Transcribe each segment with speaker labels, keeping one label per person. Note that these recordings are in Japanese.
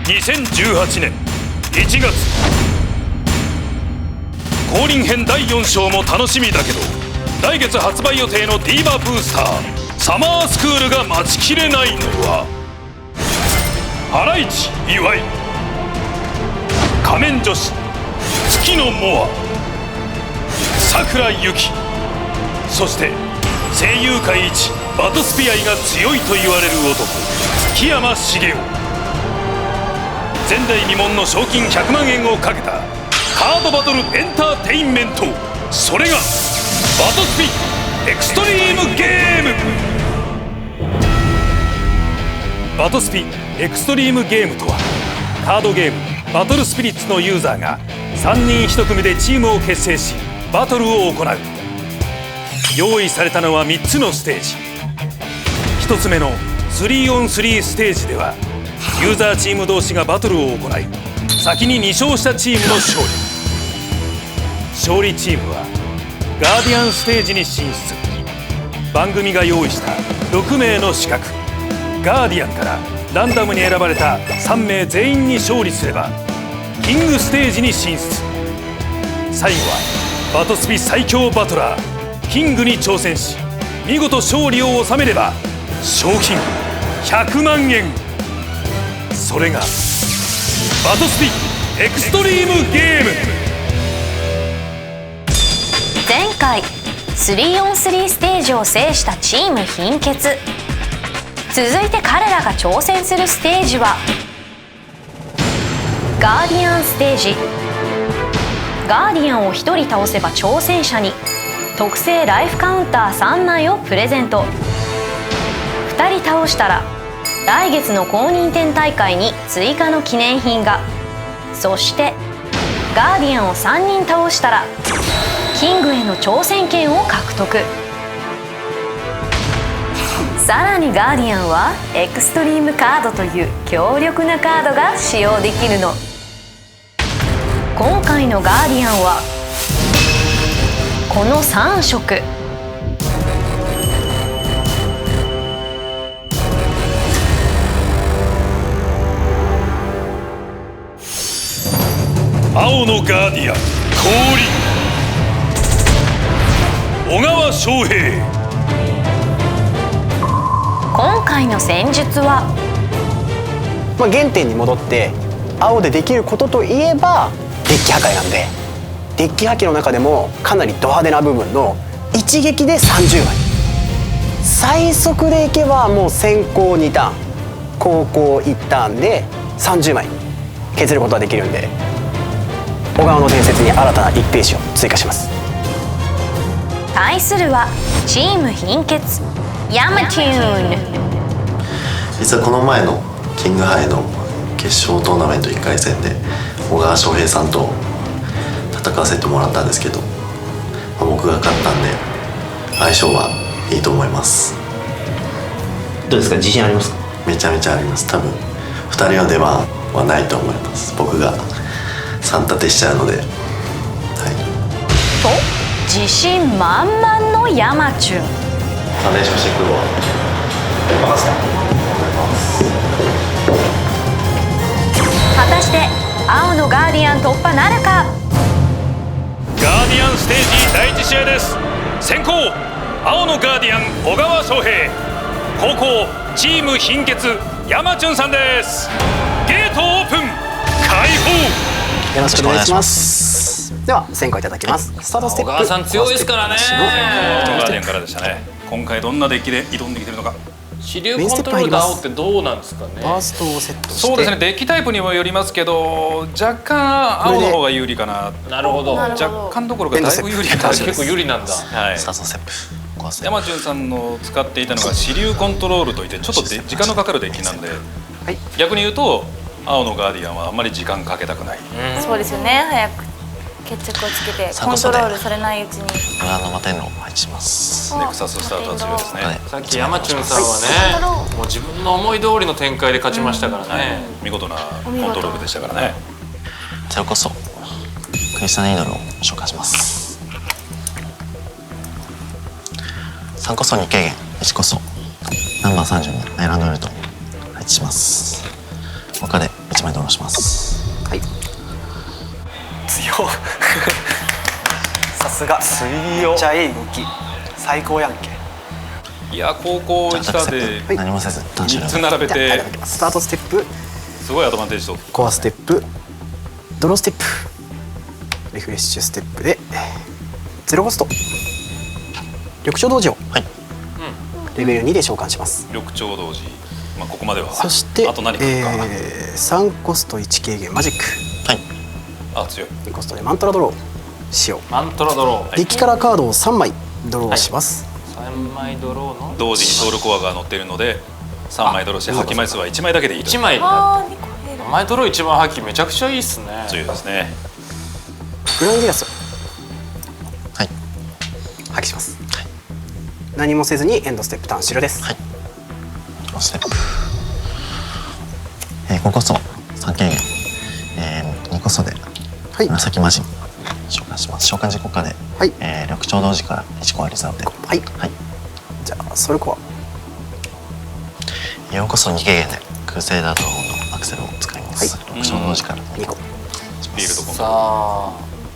Speaker 1: 2018年1月、降臨編第4章も楽しみだけど、来月発売予定のディーバブースターサマースクールが待ちきれないのは、ハライチ岩井、仮面女子月野モア、桜由紀、そして声優界一バトスピ愛が強いと言われる男木山茂雄。前代未聞の賞金100万円をかけたカードバトルエンターテインメント、それがバトスピエクストリームゲーム。バトスピエクストリームゲームとは、カードゲームバトルスピリッツのユーザーが3人1組でチームを結成しバトルを行う。用意されたのは3つのステージ。1つ目の 3on3 ステージでは、ユーザーチーム同士がバトルを行い、先に2勝したチームの勝利。勝利チームはガーディアンステージに進出。番組が用意した6名の資格ガーディアンからランダムに選ばれた3名全員に勝利すればキングステージに進出。最後はバトスピ最強バトラーキングに挑戦し、見事勝利を収めれば賞金100万円。それがバトスピエクストリームゲーム。
Speaker 2: 前回 3on3 ステージを制したチーム貧血。続いて彼らが挑戦するステージはガーディアンステージ。ガーディアンを1人倒せば挑戦者に特製ライフカウンター3枚をプレゼント。2人倒したら来月の公認展大会に追加の記念品が。そしてガーディアンを3人倒したらキングへの挑戦権を獲得。さらにガーディアンはエクストリームカードという強力なカードが使用できるの。今回のガーディアンはこの3色。
Speaker 1: 青のガーディアン降臨、小川翔平。
Speaker 2: 今回の戦術は
Speaker 3: 原点に戻って青でできることといえばデッキ破壊なんで、デッキ破棄の中でもかなりド派手な部分の一撃で30枚、最速でいけばもう先行2ターン後攻1ターンで30枚削ることができるんで、小川の伝説に新たな1ページを追加します。
Speaker 2: 対するはチーム貧血ヤマトゥーン。
Speaker 4: 実はこの前のキングハイの決勝トーナメント1回戦で小川翔平さんと戦わせてもらったんですけど、僕が勝ったんで相性はいいと思います。
Speaker 5: どうですか、自信ありますか？
Speaker 4: めちゃめちゃあります。多分2人の出番はないと思います。僕が3立てしちゃうので、はい、
Speaker 2: と自信満々のヤマチュン。
Speaker 4: 練習してくるわ。
Speaker 2: 果たして青のガーディアン突破なるか。
Speaker 1: ガーディアンステージ第1試合です。先攻青のガーディアン小川翔平、後攻チーム貧血山潤さんです。ゲートオープン開放。
Speaker 3: よろしくお願いします。では先行いただきます。スタートステップ。
Speaker 6: 小川さん強いですからね。
Speaker 1: 青のガーディアンからでしたね。今回どんなデッキで挑んできてるのか。
Speaker 6: 支流コントロールと青ってどうなんですかね。
Speaker 3: バーストをセットして。
Speaker 1: そうですね、デッキタイプにもよりますけど、若干青の方が有利かな。
Speaker 6: なるほど。
Speaker 1: 若干どころかだいぶ有利かな。
Speaker 6: 結構有利なんだ。
Speaker 1: はい。
Speaker 5: スタートステップ。
Speaker 1: 山潤さんの使っていたのが支流コントロールといってちょっと時間のかかるデッキなんで、
Speaker 3: はい、
Speaker 1: 逆に言うと青のガーディアンはあんまり時間かけたくない。
Speaker 7: そうですよね、早く決着をつけてコントロールされないうちに
Speaker 5: 裏の摩天楼を配置します。
Speaker 1: ネクサススタートは強いですね。
Speaker 6: さっき山潤さんはね、もう自分の思い通りの展開で勝ちましたからね。
Speaker 1: 見事なコントロールでしたからね。
Speaker 5: それこそクリスタルニードルを紹介します。3こそ2軽減、1こそナンバー30にアイランドルート配置します。他で1枚ドロー押します。
Speaker 3: はい。強っさすが
Speaker 1: 強っ
Speaker 3: めっちゃいい動き最高やんけ。
Speaker 1: いや高校1課で
Speaker 3: はい
Speaker 5: 何もせずターン終
Speaker 1: 3
Speaker 5: 了。
Speaker 1: つ並べ
Speaker 3: じゃあはい
Speaker 1: て
Speaker 3: いただきます。スタートステップ、
Speaker 1: すごいアドバンテージと
Speaker 3: コアステップ、ドローステップ、リフレッシュステップでゼロコスト、緑鳥同時を
Speaker 5: はい。
Speaker 3: レベル2で召喚します。
Speaker 1: 緑鳥同時、まあ、ここまでは
Speaker 3: そして
Speaker 1: あと何か来るか、
Speaker 3: 3コスト1軽減マジック、
Speaker 5: はい。
Speaker 1: あ強い
Speaker 3: 2コストでマントラドロー使用。
Speaker 6: マントラドロー、
Speaker 3: デッキからカードを3枚ドローします。
Speaker 6: 3枚ドローの
Speaker 1: 同時にソウルコアが乗っているので3枚ドローして破棄枚数は1枚だけでいいと
Speaker 6: 1枚
Speaker 7: あー2個減る。
Speaker 6: マイドロー1枚破棄めちゃくちゃいいっすね。
Speaker 1: 強いですね。
Speaker 3: グランディアスを
Speaker 5: はい。
Speaker 3: 破棄します。何もせずにエンドステップターン終了です。
Speaker 5: はい。ステップ。5コスト3軽減。2コストで
Speaker 3: はい
Speaker 5: 紫魔人召喚します。召喚時効果で、
Speaker 3: はい
Speaker 5: 緑鳥同時から1コアリザーブで。
Speaker 3: はい
Speaker 5: はい。
Speaker 3: じゃあソルコア
Speaker 5: 4コスト2軽減でクルセイダードローンのアクセルを使います。
Speaker 3: は
Speaker 5: 緑鳥同時から
Speaker 3: 2個。
Speaker 1: フィールドコント
Speaker 6: さあ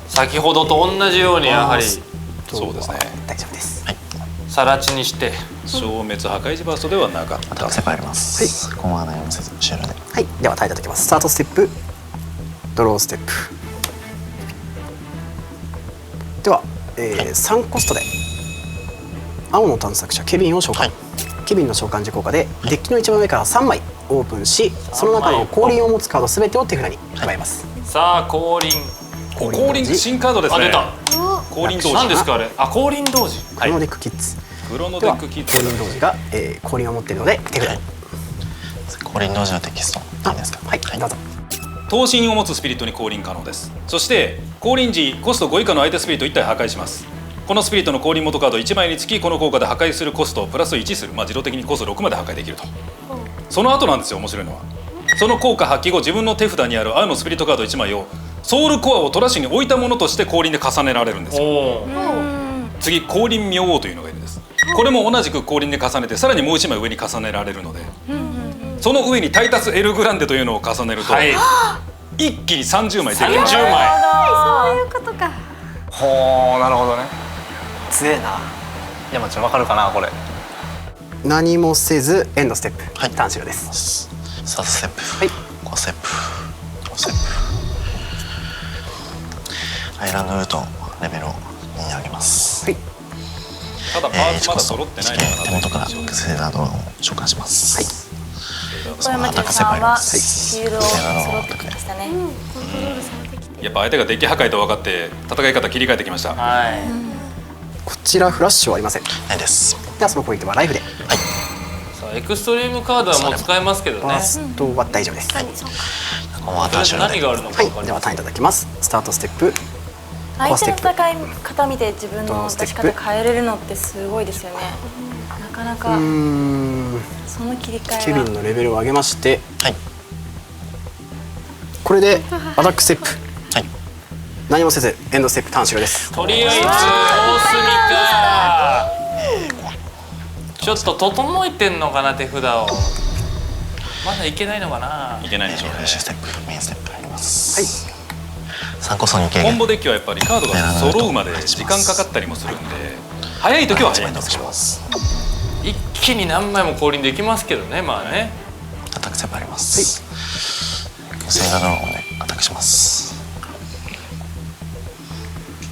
Speaker 6: 先ほどと同じようにやはり
Speaker 1: そうですね。
Speaker 3: 大丈夫です。
Speaker 6: さら地にして
Speaker 1: 消滅破壊時バーストではなかった
Speaker 5: アタックセパ入ります。このまま何もせず終了で。
Speaker 3: はいでは耐えていただきます。スタートステップ、ドローステップでは、3コストで青の探索者ケビンを召喚、
Speaker 5: はい
Speaker 3: ケビンの召喚時効果でデッキの一番上から3枚オープンし、その中の降臨を持つカード全てを手札に加えます。
Speaker 6: さあ降臨
Speaker 1: 降臨新カードですね。
Speaker 6: あ出た
Speaker 1: 降臨同時
Speaker 6: 何ですかあれあ降臨同時
Speaker 3: クロノデックキッズ、
Speaker 1: クロノ
Speaker 3: では
Speaker 1: デックキッ
Speaker 3: 降臨同時が、降臨を持っているので手札に、
Speaker 5: 降臨同時のテキストいいですか。
Speaker 3: はい、どうぞ。
Speaker 1: 闘神を持つスピリットに降臨可能です。そして降臨時コスト5以下の相手スピリット1体破壊します。このスピリットの降臨元カード1枚につきこの効果で破壊するコストをプラス1する、まあ、自動的にコスト6まで破壊できると。その後なんですよ面白いのは。その効果発揮後自分の手札にある青のスピリットカード1枚をソウルコアをトラッシュに置いたものとして降臨で重ねられるんですよ。
Speaker 6: おお
Speaker 1: 次降臨明王というのがいるんです。これも同じく降臨で重ねてさらにもう1枚上に重ねられるので、その上にタイタスエルグランデというのを重ねると、
Speaker 6: はい
Speaker 1: 一気に30枚手に
Speaker 6: 30枚
Speaker 7: そういうことか。
Speaker 8: ほうなるほどね。
Speaker 3: 強えな。
Speaker 8: 山ちゃんわかるかなこれ。
Speaker 3: 何もせずエンドステップ、
Speaker 5: はい
Speaker 3: ターン終了です。
Speaker 5: スタートステップ。
Speaker 3: はい
Speaker 5: 5ステップ。5ステップ。アイランドルートレベルを2に上げます。
Speaker 3: はい
Speaker 1: ただパーツまだ揃ってないのかな
Speaker 5: 手元からクルセイダードローンを召喚します。
Speaker 7: 小山中さんはシールを揃ってきましたね。
Speaker 1: やっぱ相手がデッキ破壊と分かって戦い方切り替えてきました。
Speaker 6: はい
Speaker 3: こちらフラッシュはありません。
Speaker 5: ないです。
Speaker 3: ではその攻撃はライフで、
Speaker 6: さあエクストリームカードはもう使えますけどね
Speaker 3: バーストは大丈夫です。はい、
Speaker 5: このままターン終了で。
Speaker 6: 何があるのか分かりません
Speaker 3: ではターンいただきます。スタートステップ、
Speaker 7: 相手の戦い方見て自分の出し方変えれるのってすごいですよね。なかなかその切り替えは
Speaker 3: ケビンのレベルを上げまして、
Speaker 5: はい。
Speaker 3: これでアタックステップ、
Speaker 5: はい。
Speaker 3: 何もせずエンドステップターン終了です。
Speaker 6: とりあえず大隅かちょっと整えてんのかな手札をまだいけないのかない
Speaker 1: けないでしょうね
Speaker 5: フレッ。シュステップ、メインステップ入りま
Speaker 3: は
Speaker 5: す。
Speaker 3: い、
Speaker 5: 3コスト2軽減。
Speaker 1: コンボデッキはやっぱりカードが揃うまで時間かかったりもするんで、早い時は早いんですけど、
Speaker 6: 一気に何枚も降臨できますけどねまあね
Speaker 5: アタックセップあります。クルセイダードローンでアタックします。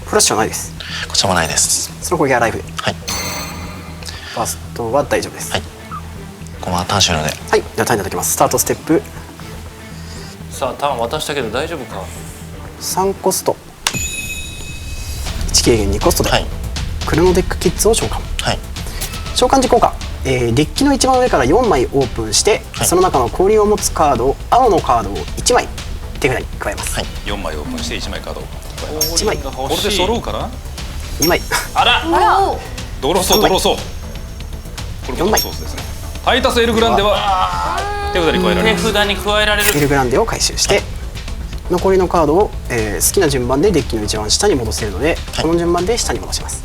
Speaker 3: フラッシュはないです。
Speaker 5: こちらもないです。
Speaker 3: その攻撃はライフで、
Speaker 5: はい。
Speaker 3: ファーストは大丈夫です。
Speaker 5: はい。このままターン終了で。
Speaker 3: はい、ではターンいただきます。スタートステップ、
Speaker 6: さあターン渡したけど大丈夫か
Speaker 3: 3コスト1軽減2コストで、
Speaker 5: はい。
Speaker 3: クロノデックキッズを召喚。
Speaker 5: はい。
Speaker 3: 召喚時効果、デッキの一番上から4枚オープンして、
Speaker 5: はい
Speaker 3: その中の氷を持つカード、青のカードを1枚手札に加えます。
Speaker 5: はい。
Speaker 1: 4枚オープンして1枚カードを加えます。
Speaker 3: 1枚
Speaker 6: 降臨が
Speaker 1: これで
Speaker 6: 欲しい
Speaker 1: 揃うかな。
Speaker 3: 2枚
Speaker 6: あら
Speaker 1: ドロソードロソー、これもドロソースですね。タイタスエルグランデは手札に加えられる。
Speaker 6: 手札に加えられる
Speaker 3: エルグランデを回収して、残りのカードを、好きな順番でデッキの一番下に戻せるので、この順番で下に戻します。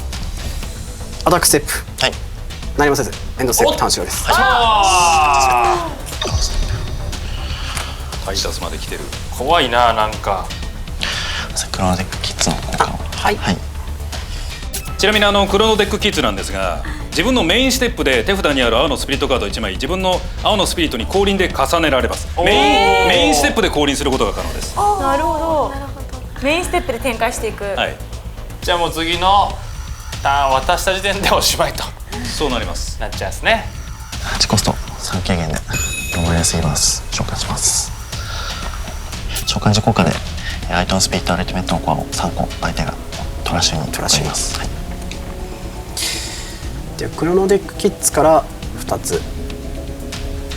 Speaker 3: アタックステップ、
Speaker 5: はい。
Speaker 3: 何もせずエンドステップターン終了です。
Speaker 6: あ
Speaker 1: タイタスまで来てる。
Speaker 6: 怖いな、なんか。
Speaker 5: クロノデックキッズの効果を。
Speaker 3: はい、
Speaker 1: ちなみにクロノデックキッズなんですが、自分のメインステップで手札にある青のスピリットカード1枚、自分の青のスピリットに降臨で重ねられます。メインステップで降臨することが可能です。
Speaker 7: なるほど。メインステップで展開していく。
Speaker 1: はい。
Speaker 6: じゃあもう次のターン渡した時点でおしまいと
Speaker 1: そうなります。
Speaker 6: なっちゃうんですね。
Speaker 5: 8コスト3軽減で登りやすいバース召喚します。召喚時効果で相手のスピリットアルティメットのコアを3個相手がトラッシュに取ります。はい、
Speaker 3: でクロノデックキッズから2つ、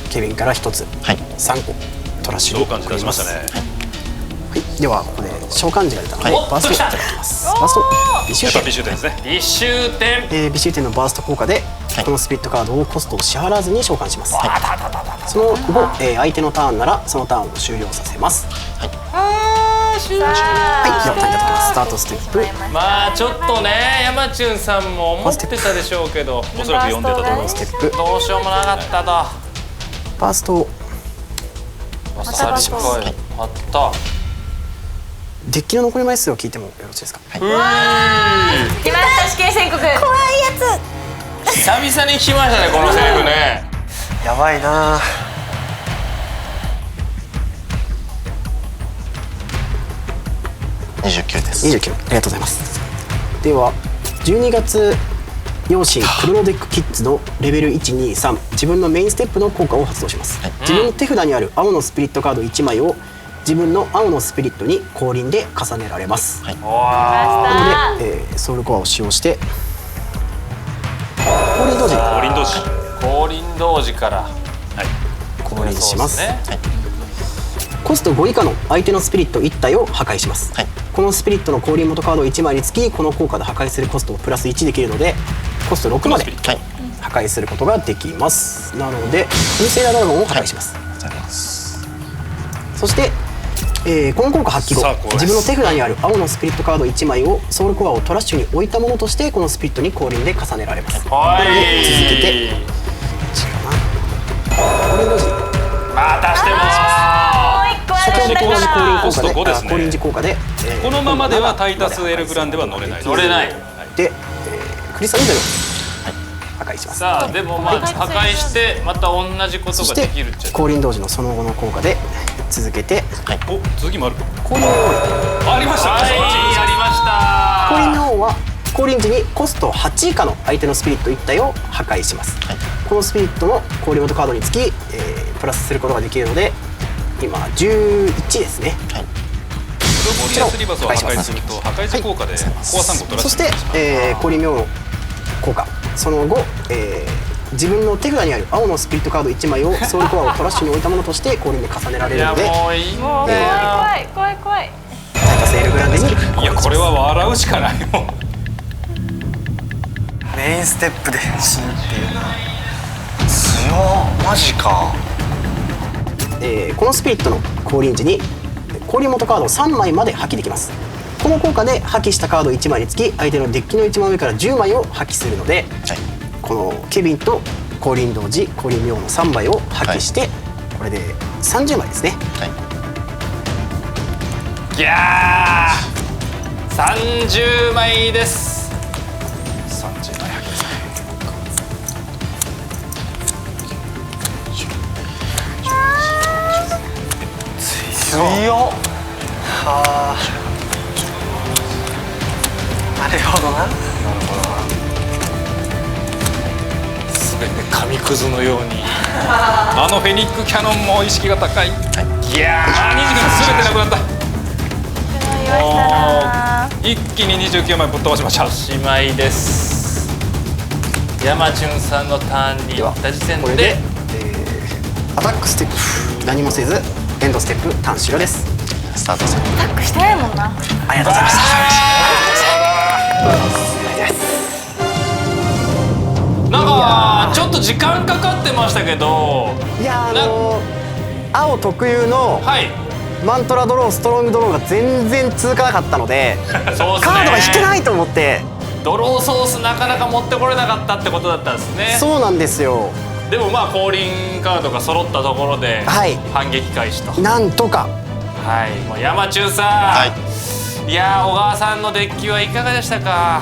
Speaker 3: ケビンから1つ、
Speaker 5: はい、
Speaker 3: 3個トラッシュに
Speaker 1: 召喚時出しましたね。
Speaker 3: はい、ではここで召喚時が出たので、
Speaker 6: はい
Speaker 3: バーストいただきます。バースト微臭
Speaker 1: やっぱ
Speaker 3: 点、
Speaker 1: 微臭点ですね。
Speaker 6: 微臭点。
Speaker 3: 微臭点のバースト効果で、
Speaker 5: はい、
Speaker 3: このスピリットカードをコストを支払わずに召喚します。その後、相手のターンならそのターンを終了させます。はい、ではタイムいただきます。スタートステップ。
Speaker 6: まあちょっとね、山中さんも思ってたでしょうけど、
Speaker 1: おそらく読んでたと思います。
Speaker 3: ステップ
Speaker 6: どうしようもなかったと。
Speaker 3: バーストを
Speaker 6: またバーストあった。
Speaker 3: デッキの残り枚数を聞いてもよろしいですか。
Speaker 7: 来ました死刑宣告。怖いやつ。
Speaker 6: 久々に来ましたね、このセリフね。
Speaker 8: やばいな。
Speaker 5: 29です。
Speaker 3: 29、ありがとうございます。では12月養親クロノデックキッズのレベル123、自分のメインステップの効果を発動します。自分の手札にある青のスピリットカード1枚を自分の青のスピリットに降臨で重ねられます。なので、ソウルコアを使用して降臨同時に
Speaker 1: 降臨同士。
Speaker 6: 降臨同時から
Speaker 3: 降臨します。
Speaker 6: そうですね。
Speaker 3: コスト5以下の相手のスピリット1体を破壊します。
Speaker 5: はい、
Speaker 3: このスピリットの降臨元カード1枚につきこの効果で破壊するコストをプラス1できるので、コスト6まで破壊することができます。なのでフルセーラードラゴンを破壊します。そして、この効果発揮後、自分の手札にある青のスピリットカード1枚をソウルコアをトラッシュに置いたものとしてこのスピリットに降臨で重ねられます。
Speaker 6: はい。
Speaker 3: 続けて降臨同時に
Speaker 6: またしても
Speaker 3: 先ほどと同じ降臨
Speaker 1: コスト5
Speaker 3: 効果
Speaker 1: ですね。
Speaker 3: で降臨時効果で、
Speaker 1: このままではタイタスエルグランでは乗れない。
Speaker 6: 乗れない。
Speaker 3: で、クリスタルミドル破壊します。
Speaker 6: さあでもまあ破壊してまた同じことが
Speaker 3: そして
Speaker 6: できるっちゃ。
Speaker 3: 降臨同時のその後の効果で続けて
Speaker 1: お、続きもある。
Speaker 3: 降臨の王
Speaker 1: ありました。
Speaker 6: はい、やりました。
Speaker 3: 降臨の王は降臨時にコスト8以下の相手のスピリット1体を破壊します。このスピリットの降臨元カードにつき、プラスすることができるので今11ですね。
Speaker 1: プロボリアスリバスを破壊すると破壊時効果でコア3個取ら
Speaker 3: そ
Speaker 1: せて、
Speaker 3: して、降臨名の効果その後、自分の手札にある青のスピリットカード1枚をソウルコアをトラッシュに置いたものとして降臨で重ねられるので、
Speaker 6: もういいもう
Speaker 7: 怖い怖い怖い。
Speaker 3: タイタスエルグランデに
Speaker 1: いやこれは笑うしかないもん。
Speaker 8: メインステップで死ぬっていうな。強マジか。
Speaker 3: このスピリットの降臨時に降臨元カードを3枚まで破棄できます。この効果で破棄したカード1枚につき相手のデッキの1枚上から10枚を破棄するので、このケビンと降臨同時降臨名の3枚を破棄して、これで30枚ですね。
Speaker 6: ギャー30枚です。
Speaker 1: 30枚破棄ですね。
Speaker 8: 強っ。はあ。なるほどな。
Speaker 1: 全て紙くずのようにあのフェニックキャノンも意識が高い。ギャー2時間全てなくなった。一気に29枚ぶっ飛ばしました。
Speaker 6: おしまいです。山潤さんのターンに行った時点で
Speaker 3: これで、アタックステップ何もせずエンドステップターン終了です。
Speaker 5: スタートする。
Speaker 7: タックしたいもんな。
Speaker 3: ありがとうございました。
Speaker 6: なんかちょっと時間かかってましたけど、
Speaker 3: いや青特有の
Speaker 6: はい
Speaker 3: マントラドローストロングドローが全然続かなかったので
Speaker 6: そうっすね、
Speaker 3: カードが引けないと思って。
Speaker 6: ドローソースなかなか持ってこれなかったってことだったんですね。
Speaker 3: そうなんですよ。
Speaker 6: でもまあ降臨カードが揃ったところで
Speaker 3: はい
Speaker 6: 反撃開始と。
Speaker 3: なんとか
Speaker 6: はい、もう山中さん、いやー小川さんのデッキはいかがでしたか？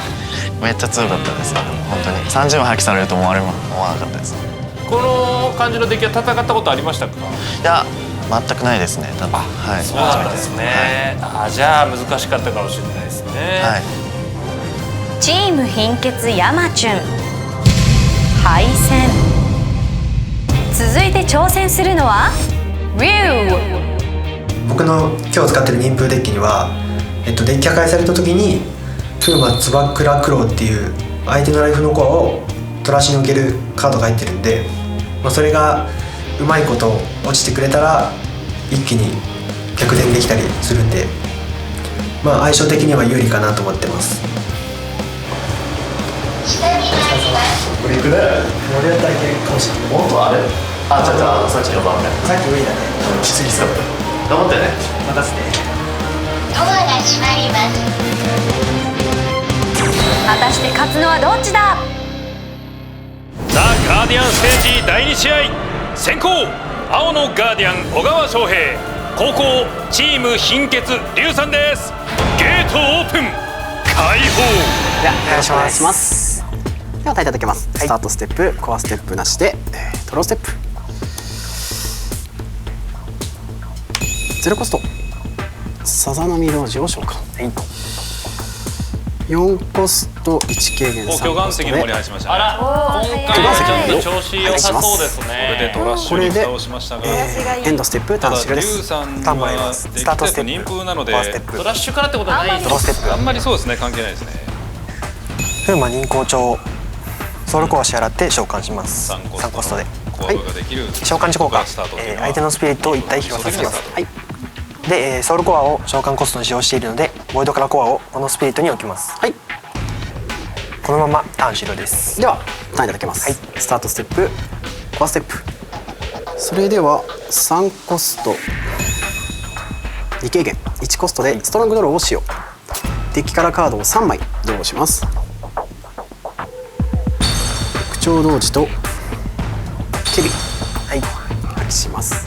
Speaker 5: めっちゃ強かったです。本当に30枚破棄されると思わなかったです。
Speaker 6: この感じのデッキは戦ったことありましたか？
Speaker 5: いや全くないですね。多分はい。
Speaker 6: そうだったんですね。じゃあ難しかったかもしれないですね。
Speaker 5: はい。
Speaker 2: チーム貧血山チュン敗戦。続いて挑戦するのはリュウ。
Speaker 8: 僕の今日使ってる忍風デッキには、デッキ破壊された時に風魔つばくらクロウっていう相手のライフのコアをトラッシュに受けるカードが入ってるんで、それがうまいこと落ちてくれたら一気に逆転できたりするんで、相性的には有利かなと思ってます。これいくら俺だったらいけるかもしれない。
Speaker 5: 本当あれ？あ、じゃあさっきの番目。
Speaker 8: さっき無理だね。
Speaker 5: きついですよ。頑張ってね。
Speaker 8: 待たせて。
Speaker 2: 果たして勝つのはどっちだ？
Speaker 1: ザ・ガーディアンステージ第2試合、先攻青のガーディアン小川翔平、後攻チーム貧血龍さんです。ゲートオープン、開放。
Speaker 3: ではよろしくお願いします。ではタイいただきます。スタートステップ、コアステップなしで、トローステップ。ゼロコスト。さざ波同時を召喚。4コスト1軽減3
Speaker 1: 巨岩
Speaker 3: コストで
Speaker 1: 石の森入しましたね。
Speaker 6: あら、今回はちょっと調子良さそうですね。
Speaker 1: これでトラッシュに倒しましたが、
Speaker 3: エンドステップターン終了で
Speaker 1: 龍
Speaker 3: す。
Speaker 1: さん
Speaker 3: ターンもらいま
Speaker 1: は
Speaker 3: す。
Speaker 1: デ
Speaker 3: スタートステ
Speaker 1: ッキタイプ
Speaker 3: ップ、
Speaker 1: 忍風なので
Speaker 3: コアステップ、
Speaker 6: トラッシュからってことはない
Speaker 3: ドローステップ。
Speaker 1: あんまりそうですね、関係ないですね。
Speaker 9: 風魔忍光帳ソウルコアを支払って召喚します。
Speaker 1: 3
Speaker 9: 3コストで
Speaker 1: コードができる
Speaker 9: 召喚時効果、
Speaker 1: スタートっていうのは
Speaker 9: 相手のスピリットを1体拾わさせます。
Speaker 1: はい。
Speaker 9: で、ソウルコアを召喚コストに使用しているのでボイドからコアをこのスピリットに置きます。
Speaker 3: はい。
Speaker 9: このままターン終了です。
Speaker 3: ではターンいただきます。スタートステップ、コアステップ。それでは3コスト2軽減1コストでストロングドローを使用。デッキからカードを3枚ドローします。口調同時とケビン、破棄します。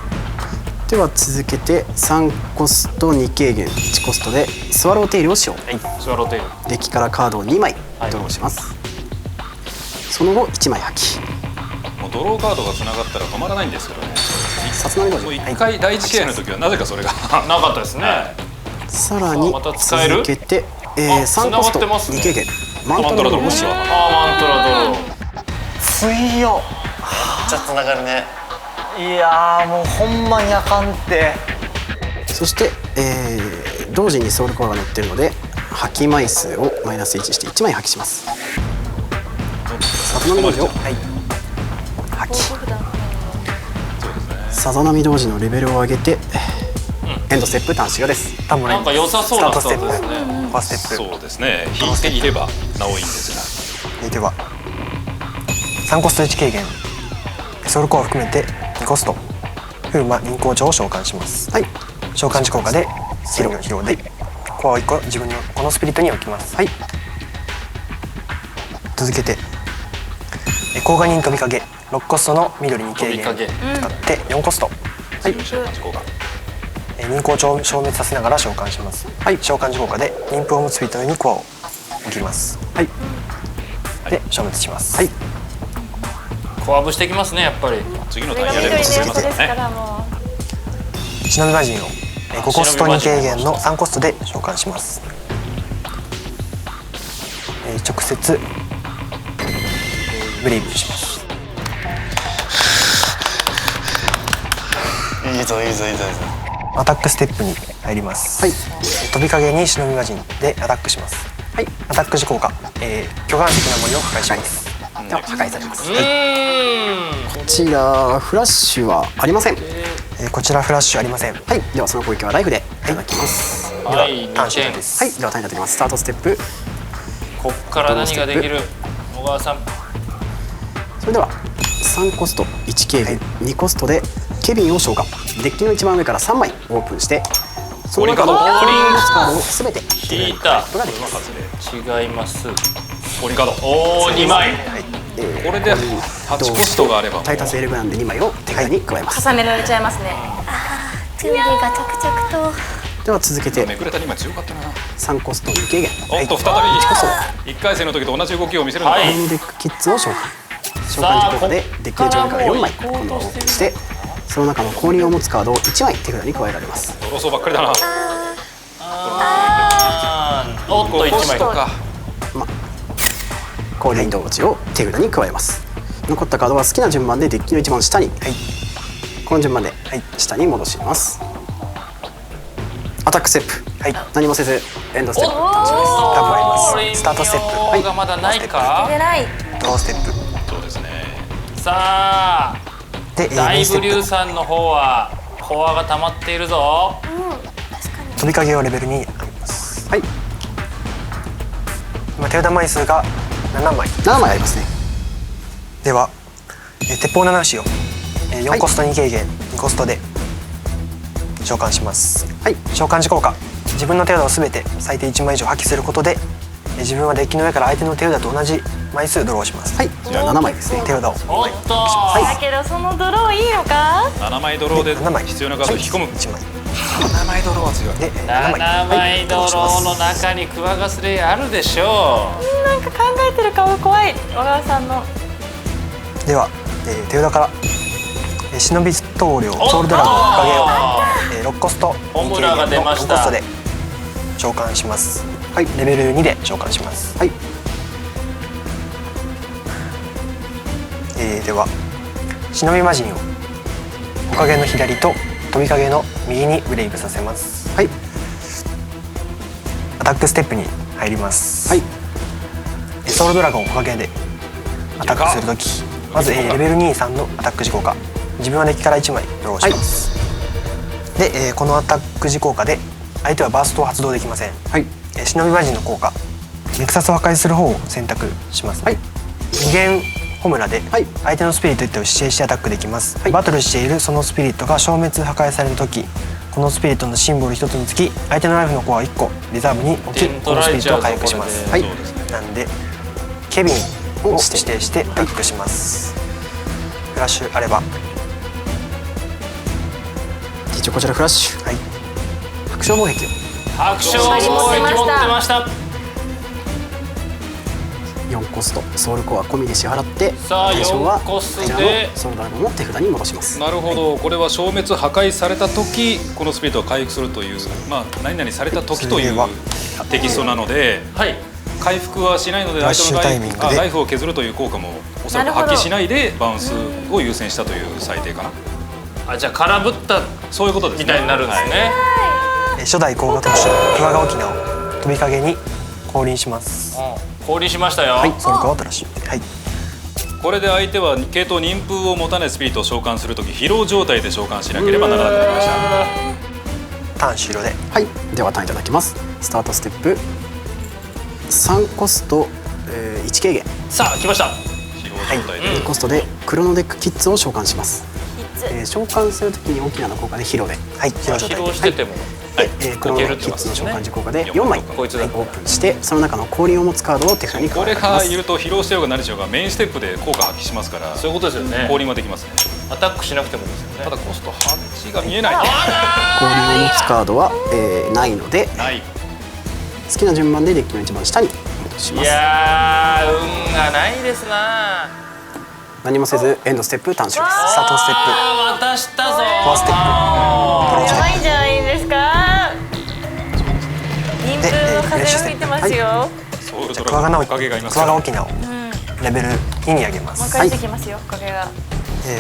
Speaker 3: では続けて3コスト2軽減1コストでスワローテイルを使用。
Speaker 6: スワローテイル。
Speaker 3: デッキからカードを2枚ドローします。その後1枚破棄。
Speaker 1: もうドローカードがつながったら止まらないんですけどね。
Speaker 3: さつまみ同時。
Speaker 1: もう1回第1試合の時はなぜかそれが
Speaker 6: なかったですね。
Speaker 3: さらに
Speaker 6: また使える
Speaker 3: 続けて、3コスト2軽減マントラドローを使用。
Speaker 6: マントラドロー。
Speaker 8: 強っ。
Speaker 5: めっちゃつながるね。
Speaker 8: いやーもうほんまにあかんって。
Speaker 3: そして、同時にソウルコアが乗ってるので破棄枚数をマイナス1して1枚破棄します。さざ波同時を破棄。さざ波同時のレベルを上げて、エンドステップターン終了です。
Speaker 9: ターンもらいます。
Speaker 6: なんか良さそうなスタートですね。
Speaker 9: コアステップ。
Speaker 1: そうですね、引いていればなおいいんです
Speaker 9: では3コスト1軽減ソウルコアを含めて2コスト風魔忍光帳を召喚します。召喚時効果でヒロでコアを1個自分のこのスピリットに置きます。続けて甲賀忍飛び影6コストの緑に軽減使って4コスト。忍光帳を消滅させながら召喚します。召喚時効果で忍風を持つスピリットにコアを置きます。で消滅します。
Speaker 6: コアブしてきますね、やっぱり。
Speaker 1: 次のターンやれると思いますからね。
Speaker 9: 忍び魔人を5コスト2軽減の3コストで召喚します。直接ブレイブします。
Speaker 5: いいぞいいぞいいぞいいぞ。
Speaker 9: アタックステップに入ります。飛び影に忍び魔人でアタックします。アタック時効果、巨岩石の森を破壊します。
Speaker 3: では破壊されます。こちらフラッシュはありません。
Speaker 9: こちらフラッシュありません。
Speaker 3: ではその攻撃はライフでいただきます。
Speaker 9: ターン終了です。
Speaker 3: ではターンいただきます。スタートステップ。
Speaker 6: こっから何ができる小川さん。
Speaker 3: それでは3コスト1軽減2コストでケビンを召喚。デッキの一番上から3枚オープンしてその中のオープンカードを全て
Speaker 6: 引いた。
Speaker 3: ことができます。
Speaker 6: 違います。
Speaker 1: オリカード。
Speaker 6: おお、2枚。
Speaker 1: これで8コストがあれば
Speaker 3: タイタスエルグランデ2枚を手札に加えます。
Speaker 7: 重ねられちゃいますね。
Speaker 2: トゥーリーが着々と
Speaker 3: では続けて
Speaker 1: めくれた2枚強かったな。
Speaker 3: 3コスト2軽減。
Speaker 1: おっと再び1回戦の時と同じ動きを見せるのか。
Speaker 3: コンデックキッズを召喚。召喚時効果でデッキ内上から4枚このをしてその中の氷を持つカードを1枚手札に加えられます。
Speaker 1: ドロソーばっかりだな。
Speaker 6: おっと1枚
Speaker 1: か。
Speaker 3: 氷同値を手札に加えます。残ったカードは好きな順番でデッキの一番下に、この順番で、下に戻します。アタックステップ、何もせずエンドステップ楽しみです。
Speaker 9: 多分あります。スタートステップ、
Speaker 6: がまだないか。
Speaker 7: 出ない。
Speaker 9: ドローステップ
Speaker 1: そうですね。
Speaker 6: さあ
Speaker 9: で
Speaker 6: 大武龍
Speaker 9: ステップ
Speaker 6: さんの方はフォアが溜まっているぞ。
Speaker 9: 飛び影をレベルに上げます。
Speaker 3: はい、
Speaker 9: 今手札枚数が7枚
Speaker 3: 7枚ありますね。
Speaker 9: では、鉄砲七種を4コスト2軽減2コストで召喚します。
Speaker 3: はい、
Speaker 9: 召喚時効果、自分の手札をすべて最低1枚以上破棄することで自分はデッキの上から相手の手札と同じ枚数ドローします。
Speaker 3: はい、じゃあ7枚ですね。
Speaker 9: 手札を
Speaker 6: おっと
Speaker 7: だけどそのドローいいのか。
Speaker 1: 7枚ドローで
Speaker 9: 7枚
Speaker 1: 必要なカードを引き込む。
Speaker 9: 1枚
Speaker 1: 7枚ドローは強い。
Speaker 9: で
Speaker 6: 7枚ドローの中にクワガスレイあるでしょ
Speaker 7: なんか考えてる顔怖い。小川さんの。
Speaker 9: では、手札から忍び棟梁ソウルドラゴンの影を6コスト
Speaker 6: オムラが出ました
Speaker 9: 4コストで召喚します。
Speaker 3: はい、
Speaker 9: レベル2で召喚します。
Speaker 3: はい、
Speaker 9: では忍び魔人を木陰の左と飛び影の右にブレイブさせます。
Speaker 3: はい、
Speaker 9: アタックステップに入ります。
Speaker 3: はい、
Speaker 9: ソウルドラゴン木陰でアタックするときまず、レベル2、3のアタック時効果、自分はデッキから1枚ドローします。で、このアタック時効果で相手はバーストを発動できません。
Speaker 3: はい、
Speaker 9: 忍び魔人の効果、ネクサスを破壊する方を選択します。
Speaker 3: はい、
Speaker 9: 二元ホムラで
Speaker 3: はい
Speaker 9: 相手のスピリット1体を指定してアタックできます。バトルしているそのスピリットが消滅破壊された時、このスピリットのシンボル1つにつき相手のライフのコア1個リザーブに置き、このスピリットを回復します。
Speaker 6: はい、
Speaker 9: なんでケビンを指定してアタックします。フラッシュあれば
Speaker 3: 一応こちらフラッシュ、
Speaker 9: はい、
Speaker 3: 白鳥防壁を
Speaker 6: 白鳥貿易持ってました。
Speaker 3: 4コストソウルコア込みで支払って、
Speaker 6: さあ
Speaker 3: 対象は
Speaker 6: 4コス
Speaker 3: こちらの
Speaker 6: で
Speaker 3: ソウルドラゴンを手札に戻します。
Speaker 1: なるほど、これは消滅破壊された時このスピリットを回復するという、何々された時というテキストなので、
Speaker 6: はい
Speaker 1: 回復はしないので
Speaker 9: ラッシュタイミングで
Speaker 1: ライフを削るという効果もおそらく発揮しないでバウンスを優先したという最低かな。
Speaker 6: あ、じゃあ空振った
Speaker 1: そういうことですね。
Speaker 6: みたいになるんですね。
Speaker 9: 初代高画投手クワガオキナを飛び影に降臨します。
Speaker 6: 降臨しましたよ。
Speaker 9: はい、ソウルコアをトラッシュ。はい、
Speaker 1: これで相手は系統忍風を持たないスピリットを召喚するとき疲労状態で召喚しなければならなくなりました。
Speaker 9: ターン終了で。
Speaker 3: はい、ではターンいただきます。スタートステップ3コスト、1軽減
Speaker 6: さあ来ました。
Speaker 1: 疲労状態で、
Speaker 3: 2コストでクロノデックキッズを召喚します。召喚するときに大きなの効果で疲労で、
Speaker 9: はい、疲労状態
Speaker 6: 疲労してても、
Speaker 3: クロノデックキッズの召喚時効果で4枚
Speaker 6: こいつだ
Speaker 3: オープンしてその中の氷を持つカードを手札に加
Speaker 1: これ
Speaker 3: えられます。
Speaker 1: がいると疲労してようが何しようがメインステップで効果発揮しますから、
Speaker 6: そういうことですよね。
Speaker 1: 降臨はできますね。
Speaker 6: アタックしなくてもですよね。
Speaker 1: ただコスト8が見えない。
Speaker 3: 氷を持つカードは、ないので
Speaker 1: ない。
Speaker 3: 好きな順番でデッキの一番下に戻しま
Speaker 6: い
Speaker 3: す。
Speaker 6: やー運がないですな。
Speaker 3: 何もせずエンドステップ短縮です。
Speaker 9: スタートステップ
Speaker 6: あー渡したぞ。
Speaker 9: フォアステップ
Speaker 7: やばいんじゃないですか。人数の風吹いてますよ。
Speaker 1: ソウルド
Speaker 9: クワガナオ
Speaker 1: ラゴンのおかげがいますから。
Speaker 9: クワガオキナをレベル2に上げま
Speaker 7: もう
Speaker 9: す。
Speaker 7: 一回出てきますよ影が。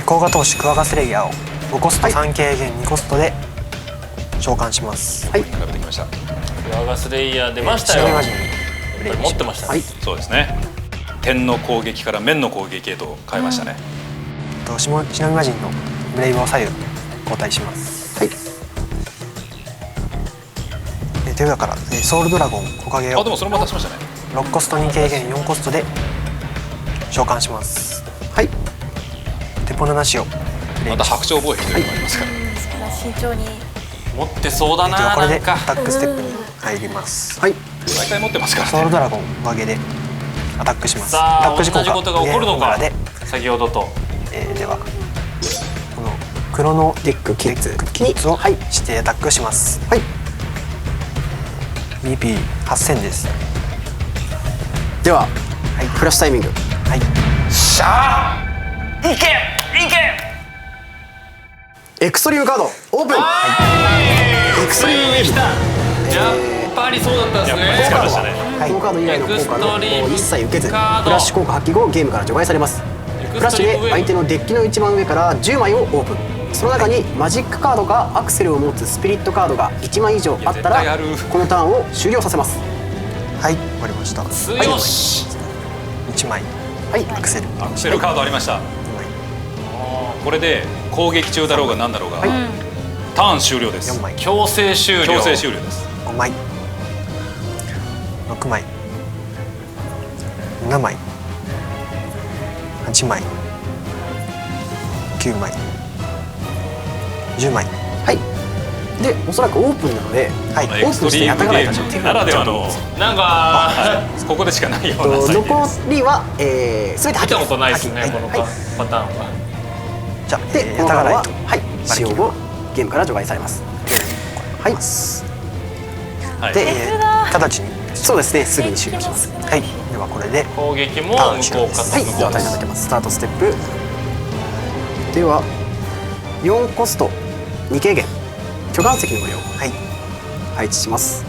Speaker 9: 高画投手クワガスレイヤーを5コスト3軽減2コストで召喚します。
Speaker 3: はい、
Speaker 1: 食べてきました。
Speaker 6: クワガスレイヤー出ましたよ。
Speaker 9: 忍び魔
Speaker 6: やっ
Speaker 9: 人に
Speaker 6: ぱり持ってましたね。
Speaker 3: はい、
Speaker 1: そうですね。点の攻撃から面の攻撃へと変えましたね。
Speaker 9: 忍び魔人のブレイブを左右交代します。
Speaker 3: はい、
Speaker 9: 手札からソウルドラゴン木陰を
Speaker 1: あ、でもそのまま出しましたね。
Speaker 9: 6コスト2軽減4コストで召喚します。
Speaker 3: はい、
Speaker 9: 鉄砲のなしを
Speaker 1: また白鳥防壁というのがありますから。
Speaker 7: 慎重に。
Speaker 6: 持ってそうだな。
Speaker 9: これで
Speaker 6: なんか
Speaker 9: アタックステップに入ります。
Speaker 3: はい、
Speaker 1: 毎回持ってますからね。
Speaker 9: ソウルドラゴンおかげでアタックします。
Speaker 6: さあ同じ
Speaker 9: アタック時効
Speaker 6: ことが起こるのか
Speaker 9: で、
Speaker 6: 先ほどと。
Speaker 9: ではこのクロノ
Speaker 3: デックキッズ
Speaker 9: キッズをしてアタックします。
Speaker 3: はい。
Speaker 9: BP8000 です。
Speaker 3: では、フラッシュタイミング。
Speaker 9: はい。
Speaker 6: しゃあいけいけ。
Speaker 3: エクストリームカードオープン。エクストリームウェーブ。
Speaker 6: やっぱりそうだったんですね。
Speaker 3: このカードはこのカード以外の効果を一切受けず、フラッシュ効果発揮後ゲームから除外されます。フラッシュで相手のデッキの一番上から10枚をオープン。その中にマジックカードかアクセルを持つスピリットカードが1枚以上あったらこのターンを終了させます。
Speaker 9: はい、終わりました。
Speaker 6: 強し。
Speaker 9: 1枚。
Speaker 3: はい、
Speaker 9: アクセル。
Speaker 1: アクセルカードありました。これで攻撃中だろうが何だろうが、ターン終了です。
Speaker 9: 4枚。
Speaker 6: 強制終了。
Speaker 1: 強制終了です。
Speaker 9: 5枚。6枚。7枚。8枚。9枚。10枚。
Speaker 3: はい。で、おそらくオープンなので、
Speaker 9: はい、
Speaker 1: エクストリームゲームならではの
Speaker 6: なんか
Speaker 1: ここでしかないようなサイズです。
Speaker 3: 残りは全て
Speaker 6: 見たことないですね、この
Speaker 3: はい
Speaker 6: パターンは。
Speaker 9: じゃあ、
Speaker 3: で、このカードは使用後ゲームから除外されます。はい。で、
Speaker 9: 直ちに。
Speaker 3: そうですね、すぐに終了します。
Speaker 9: はい。ではこれで
Speaker 6: 攻撃も無効化す
Speaker 3: はい、
Speaker 6: る。
Speaker 3: では与えていただきます。スタートステップでは4コスト2軽減巨岩石の無料配置します。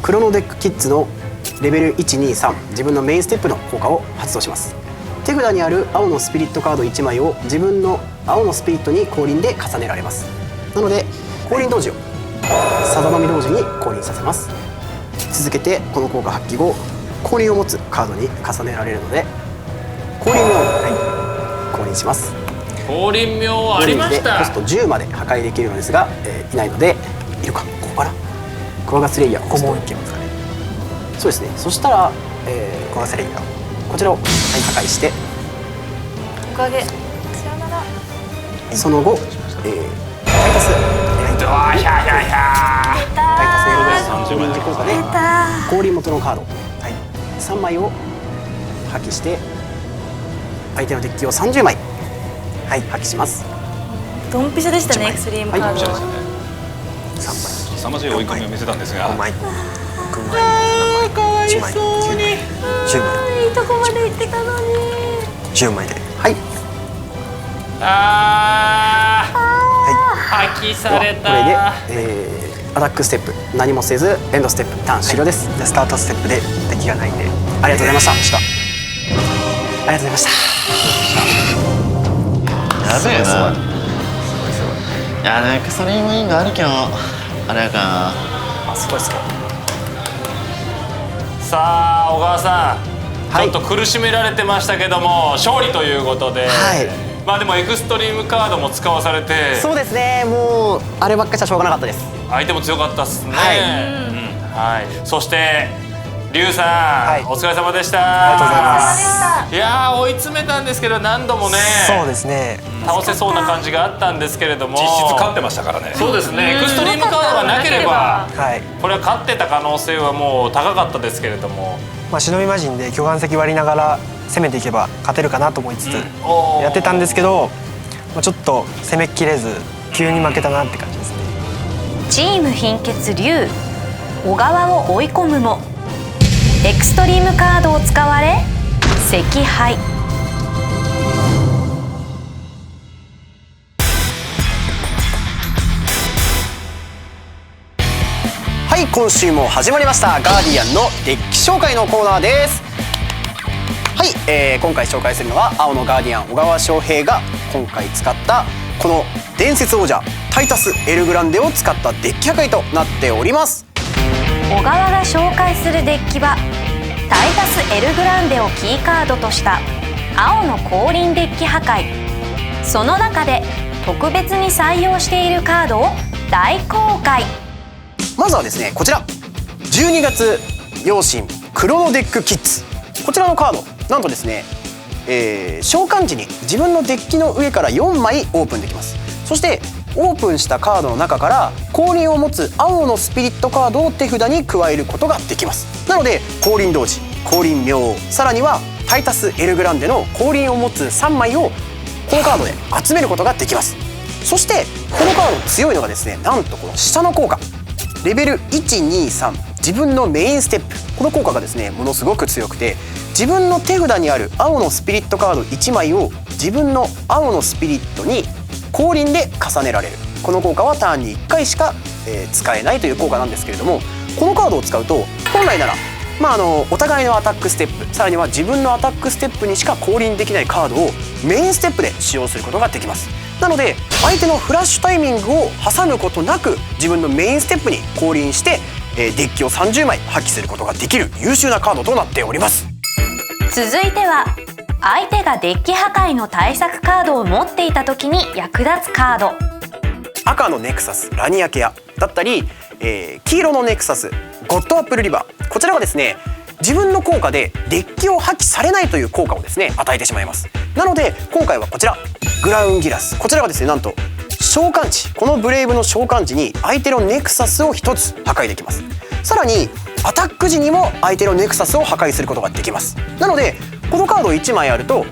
Speaker 3: クロノデックキッズのレベル123自分のメインステップの効果を発動します。手札にある青のスピリットカード1枚を自分の青のスピリットに降臨で重ねられます。なので降臨同時をさざ波同時に降臨させます。続けてこの効果発揮後降臨を持つカードに重ねられるので降臨を降臨します。
Speaker 6: 降臨妙はありまし
Speaker 3: コ
Speaker 6: た。
Speaker 3: スト10まで破壊できるのですが、いないのでいるかここからクワガスレイヤー
Speaker 9: ここもいけますかね。
Speaker 3: そうですね。そしたら、
Speaker 9: クワガスレイヤー
Speaker 3: こちらを破壊して
Speaker 7: おかげさよなら。
Speaker 3: その後、タイタス
Speaker 6: わひゃひゃひゃ。
Speaker 3: タイタス
Speaker 1: 30枚
Speaker 3: 臨時効果で降臨元のカード、3枚を破棄して相手のデッキを30枚破棄します。
Speaker 7: ドンピシャでしたね、エクストリームカードは。
Speaker 1: 3枚。凄まじい追い込みを見せたんですが。
Speaker 9: 5枚。6枚。1枚。9枚。10枚。
Speaker 7: いいとこまで行ってたのに。
Speaker 9: 10枚で。
Speaker 3: はい。
Speaker 6: 破棄された。
Speaker 3: これで、アタックステップ何もせずエンドステップターン終了です。
Speaker 9: スタートステップで敵がないんで
Speaker 3: ありがとうございました。ありがとうございました。
Speaker 5: やべえな。いや、エクストリームインがあるけどあれやかな。
Speaker 3: すごいですか。
Speaker 6: さあ小川さん、ちょっと苦しめられてましたけども勝利ということで、まあでもエクストリームカードも使わされて、
Speaker 3: そうですね。もうあればっかりじゃしょうがなかったです。
Speaker 6: 相手も強かったっすね。はい。そしてリュウさん、お疲れ様でした。
Speaker 9: ありがとうございます。
Speaker 6: いやー追い詰めたんですけど何度もね。
Speaker 9: そうですね。
Speaker 6: 倒せそうな感じがあったんですけれども、
Speaker 1: 実質勝ってましたからね。
Speaker 6: そうですね。エクストリームカードがなければ、
Speaker 9: はい。
Speaker 6: これは勝ってた可能性はもう高かったですけれども、
Speaker 9: まあ忍び魔人で巨岩石割りながら攻めていけば勝てるかなと思いつつやってたんですけど、ちょっと攻めきれず急に負けたなって感じですね。
Speaker 2: チーム貧血龍小川を追い込むもエクストリームカードを使われ惜敗。
Speaker 3: はい、今週も始まりましたガーディアンのデッキ紹介のコーナーです。はい、今回紹介するのは青のガーディアン小川翔平が今回使ったこの伝説王者タイタスエルグランデを使ったデッキ破壊となっております。
Speaker 2: 小川が紹介するデッキはタイタスエルグランデをキーカードとした青の降臨デッキ破壊。その中で特別に採用しているカードを大公開。
Speaker 3: まずはですね、こちら12月陽神クロノデックキッズ、こちらのカードなんとですね、召喚時に自分のデッキの上から4枚オープンできます。そしてオープンしたカードの中から降臨を持つ青のスピリットカードを手札に加えることができます。なので降臨同時降臨明王、さらにはタイタス・エルグランデの降臨を持つ3枚をこのカードで集めることができます。そしてこのカード強いのがですね、なんとこの下の効果、レベル123、自分のメインステップ、この効果がですねものすごく強くて、自分の手札にある青のスピリットカード1枚を自分の青のスピリットに降臨で重ねられる。この効果はターンに1回しか、使えないという効果なんですけれども、このカードを使うと本来ならお互いのアタックステップ、さらには自分のアタックステップにしか降臨できないカードをメインステップで使用することができます。なので相手のフラッシュタイミングを挟むことなく自分のメインステップに降臨してデッキを30枚発揮することができる優秀なカードとなっております。
Speaker 2: 続いては相手がデッキ破壊の対策カードを持っていた時に役立つカード。
Speaker 3: 赤のネクサスラニアケアだったり、黄色のネクサスゴッドアップルリバー、こちらはですね自分の効果でデッキを破棄されないという効果をですね与えてしまいます。なので今回はこちらグラウンギラス、こちらはですねなんと召喚値、このブレイブの召喚時に相手のネクサスを1つ破壊できます。さらにアタック時にも相手のネクサスを破壊することができます。なのでこのカード1枚あると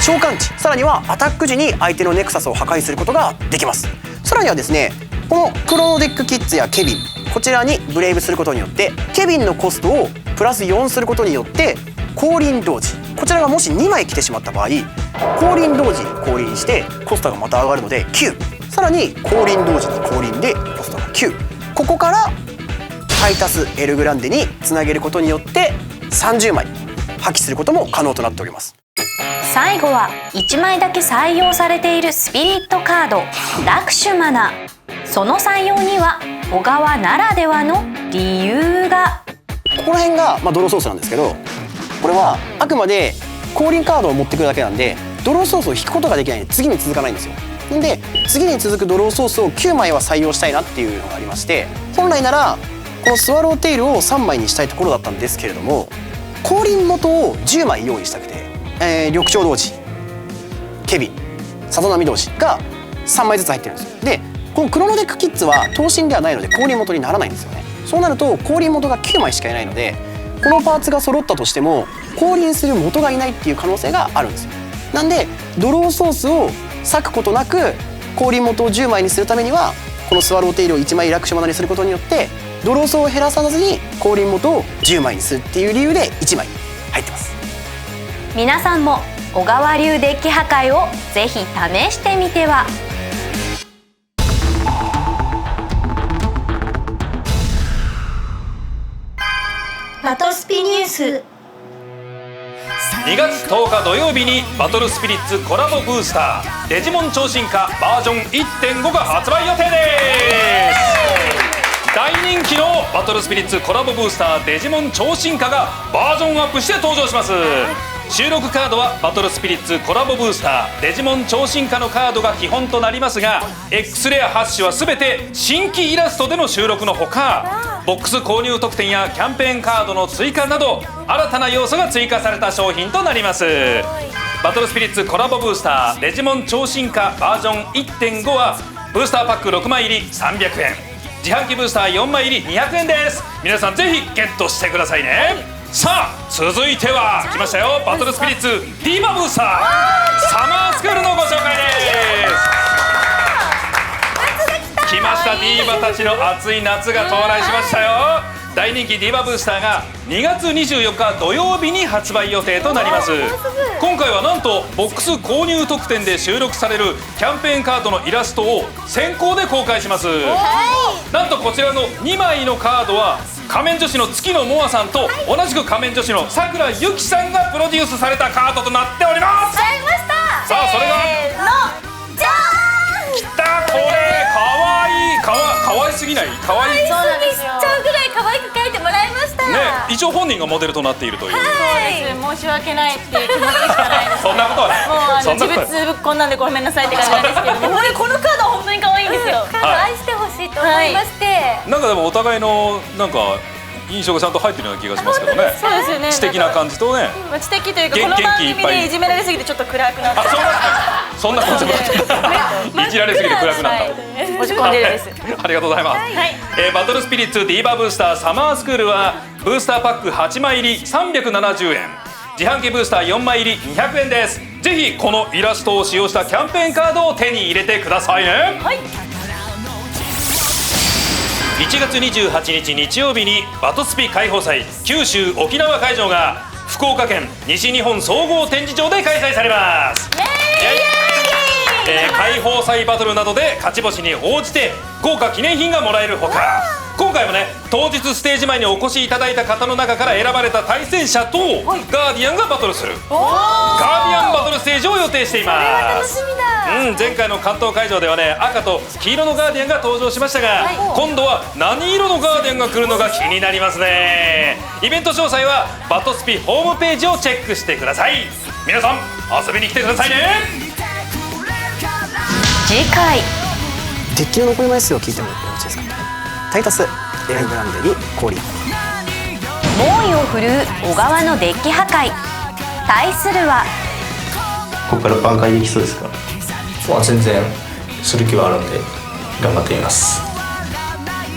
Speaker 3: 召喚値、さらにはアタック時に相手のネクサスを破壊することができます。さらにはですねこのクロノデックキッズやケビン、こちらにブレイブすることによってケビンのコストをプラス4することによって降臨同時、こちらがもし2枚来てしまった場合降臨同時に降臨してコストがまた上がるので9、さらに降臨同時に降臨でコストが9、ここからタイタス・エルグランデにつなげることによって30枚破棄することも可能となっております。
Speaker 2: 最後は1枚だけ採用されているスピリットカードラクシュマナ。その採用には小川ならではの理由が。
Speaker 3: ここら辺がドローソースなんですけど、これはあくまで降臨カードを持ってくるだけなんでドローソースを引くことができないんで次に続かないんですよ。んで次に続くドローソースを9枚は採用したいなっていうのがありまして、本来ならこのスワローテイルを3枚にしたいところだったんですけれども、降臨元を10枚用意したくて、緑鳥同時、ケビン、さとなみ同士が3枚ずつ入ってるんですよ。でこのクロノデックキッズは等身ではないので降臨元にならないんですよね。そうなると降臨元が9枚しかいないのでこのパーツが揃ったとしても降臨する元がいないっていう可能性があるんですよ。なんでドローソースを割くことなく降臨元を10枚にするためにはこのスワローテイルを1枚ラクシュマナにすることによってドローソーを減らさずに降臨元を10枚にするっていう理由で1枚入ってます。
Speaker 2: 皆さんも小川流デッキ破壊をぜひ試してみては。
Speaker 10: バトスピニュース。
Speaker 1: 2月10日土曜日にバトルスピリッツコラボブースターデジモン超進化バージョン 1.5 が発売予定です。大人気のバトルスピリッツコラボブースターデジモン超進化がバージョンアップして登場します。収録カードはバトルスピリッツコラボブースターデジモン超進化のカードが基本となりますが X レア8種は全て新規イラストでの収録のほかボックス購入特典やキャンペーンカードの追加など新たな要素が追加された商品となります。バトルスピリッツコラボブースターデジモン超進化バージョン 1.5 はブースターパック6枚入り300円、自販機ブースター4枚入り200円です。皆さんぜひゲットしてくださいね。さあ続いては来ましたよ、バトルスピリッツディーバブースターサマースクールのご紹介です。来ましたディーバたちの熱い夏が到来しましたよ。大人気ディーバブースターが2月24日土曜日に発売予定となります。今回はなんとボックス購入特典で収録されるキャンペーンカードのイラストを先行で公開します。なんとこちらの2枚のカードは仮面女子の月野萌さんと同じく仮面女子のさくらゆきさんがプロデュースされたカードとなっております。
Speaker 10: 買いました。
Speaker 1: さあそれが
Speaker 10: じゃーん。
Speaker 1: きた、これかわいい、かわいすぎない？かわいい。
Speaker 10: そうなんですよ。ちゃうぐらい可愛く描いてもらいました。
Speaker 1: ね、一応本人がモデルとなっているという。
Speaker 7: そうです。申し訳ないっていう気持ちしかないです。
Speaker 1: そんなことはない。
Speaker 7: もう自物ぶっこんなんでごめんなさいって感じなんですけど、このカードは本当に可愛いんですよ。
Speaker 10: カード愛してほしいと思いまして。
Speaker 1: なんかでもお互いのなんか印象がちゃんと入ってるような気がしますけどね。
Speaker 7: そうですよね。
Speaker 1: 知的な感じとね。
Speaker 7: 知的というかこの番組でいじめられすぎてちょっと暗くなって。
Speaker 1: そんなコンセプトだったいじられすぎて暗くなった、
Speaker 7: 落ち込んでるです。
Speaker 1: ありがとうございます、バトルスピリッツディーバブースターサマースクールはブースターパック8枚入り370円、自販機ブースター4枚入り200円です。ぜひこのイラストを使用したキャンペーンカードを手に入れてくださいね。1月28日日曜日にバトスピ開放祭九州沖縄会場が福岡県西日本総合展示場で開催されます。開放祭バトルなどで勝ち星に応じて豪華記念品がもらえるほか、今回もね当日ステージ前にお越しいただいた方の中から選ばれた対戦者とガーディアンがバトルするガーディアンバトルステージを予定しています。前回の関東会場ではね赤と黄色のガーディアンが登場しましたが、今度は何色のガーディアンが来るのか気になりますね。イベント詳細はバトスピホームページをチェックしてください。皆さん遊びに来てくださいね。
Speaker 2: 次回
Speaker 3: デッキの残り枚数を聞いてもよろしいですか。タイタス、エアグランデに氷、
Speaker 2: 猛威を振るう小川のデッキ破壊、対するは
Speaker 11: ここから挽回できそうですか。全然する気はあるんで頑張ってみます。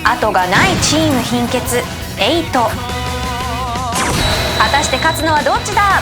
Speaker 2: 後がないチーム貧血8、果たして勝つのはどっちだ。